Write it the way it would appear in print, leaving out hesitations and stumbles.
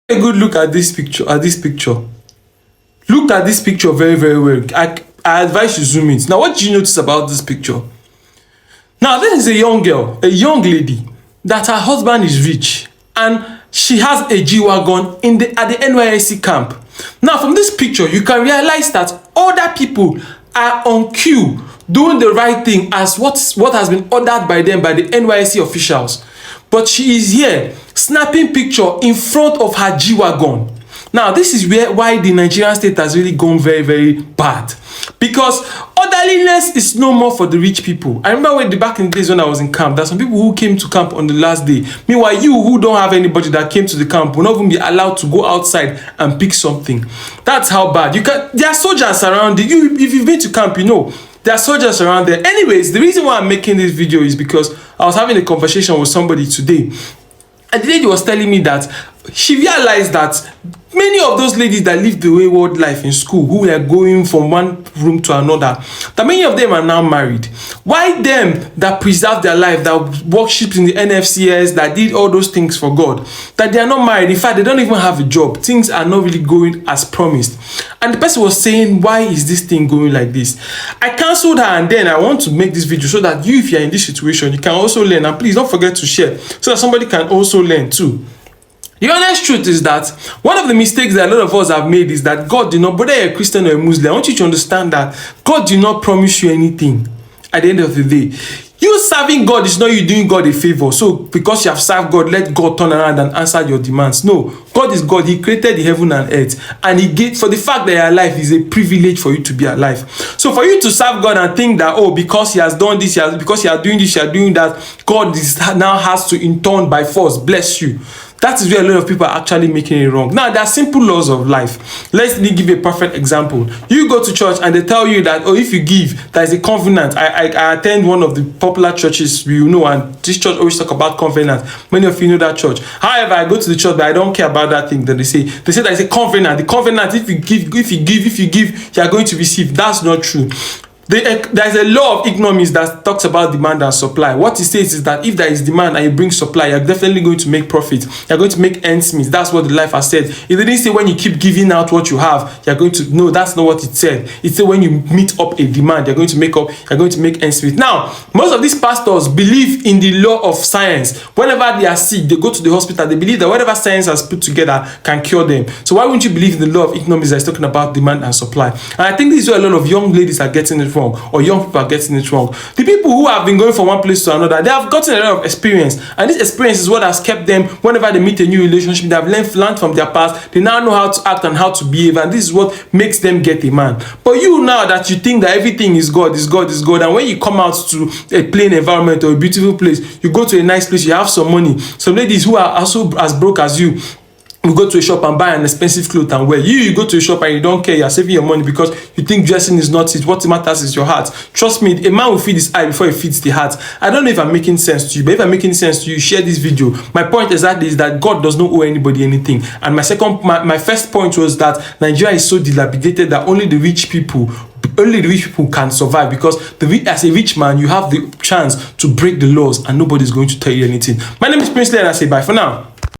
A good look at this picture. Look at this picture very, very well. I advise you zoom in. Now, what do you notice about this picture? Now, this is a young girl, a young lady, that her husband is rich and she has a G-Wagon at the NYSC camp. Now, from this picture, you can realize that other people are on queue doing the right thing as what has been ordered by them, by the NYSC officials. But she is here snapping picture in front of her G-Wagon. Now, this is why the Nigerian state has really gone very, very bad. Because orderliness is no more for the rich people. I remember back in the days when I was in camp, there's some people who came to camp on the last day. Meanwhile, you who don't have anybody that came to the camp will not even be allowed to go outside and pick something. That's how bad. There are soldiers around you. If you've been to camp, you know. There are soldiers around there. Anyways, the reason why I'm making this video is because I was having a conversation with somebody today. And the lady was telling me that she realized that many of those ladies that lived the wayward life in school, who were going from one room to another, that many of them are now married. Why them that preserved their life, that worshipped in the NFCS, that did all those things for God, that they are not married? In fact, they don't even have a job. Things are not really going as promised. And the person was saying, why is this thing going like this? I cancelled her, and then I want to make this video so that you, if you're in this situation, you can also learn. And please don't forget to share so that somebody can also learn too. The honest truth is that one of the mistakes that a lot of us have made is that God did not, whether you're a Christian or a Muslim, I want you to understand that God did not promise you anything at the end of the day. You serving God is not you doing God a favor. So because you have served God, let God turn around and answer your demands. No, God is God. He created the heaven and earth. And He gave, for the fact that you're alive is a privilege for you to be alive. So for you to serve God and think that, oh, because He has done this, because you are doing this, you are doing that, God now has to in turn by force bless you. That is where a lot of people are actually making it wrong. Now, there are simple laws of life. Let me give a perfect example. You go to church and they tell you that, oh, if you give, there is a covenant. I attend one of the popular churches, you know, and this church always talk about covenant. Many of you know that church. However, I go to the church, but I don't care about that thing that they say. They say there is a covenant. The covenant, if you give, you are going to receive. That's not true. There's a law of economics that talks about demand and supply. What it says is that if there is demand and you bring supply, you're definitely going to make profit. You're going to make ends meet. That's what the life has said. It didn't say when you keep giving out what you have, you're going to. No, that's not what it said. It said when you meet up a demand, you're going to make ends meet. Now, most of these pastors believe in the law of science. Whenever they are sick, they go to the hospital. They believe that whatever science has put together can cure them. So why wouldn't you believe in the law of economics that is talking about demand and supply? And I think this is where a lot of young ladies are getting it wrong, or young people are getting it wrong. The people who have been going from one place to another, they have gotten a lot of experience, and this experience is what has kept them. Whenever they meet a new relationship, they have learned from their past. They now know how to act and how to behave, and this is what makes them get a man. But you, now that you think that everything is God, and when you come out to a plain environment or a beautiful place, you go to a nice place, you have some money. Some ladies who are also as broke as you go to a shop and buy an expensive clothes and wear. You go to a shop and you don't care. You're saving your money because you think dressing is not it. What matters is your heart. Trust me, a man will feed his eye before he feeds the heart. I don't know if I'm making sense to you, but if I'm making sense to you, share this video. My point exactly is that God does not owe anybody anything. And my first point was that Nigeria is so dilapidated that only the rich people can survive, because as a rich man, you have the chance to break the laws and nobody's going to tell you anything. My name is Prince Lee, and I say bye for now.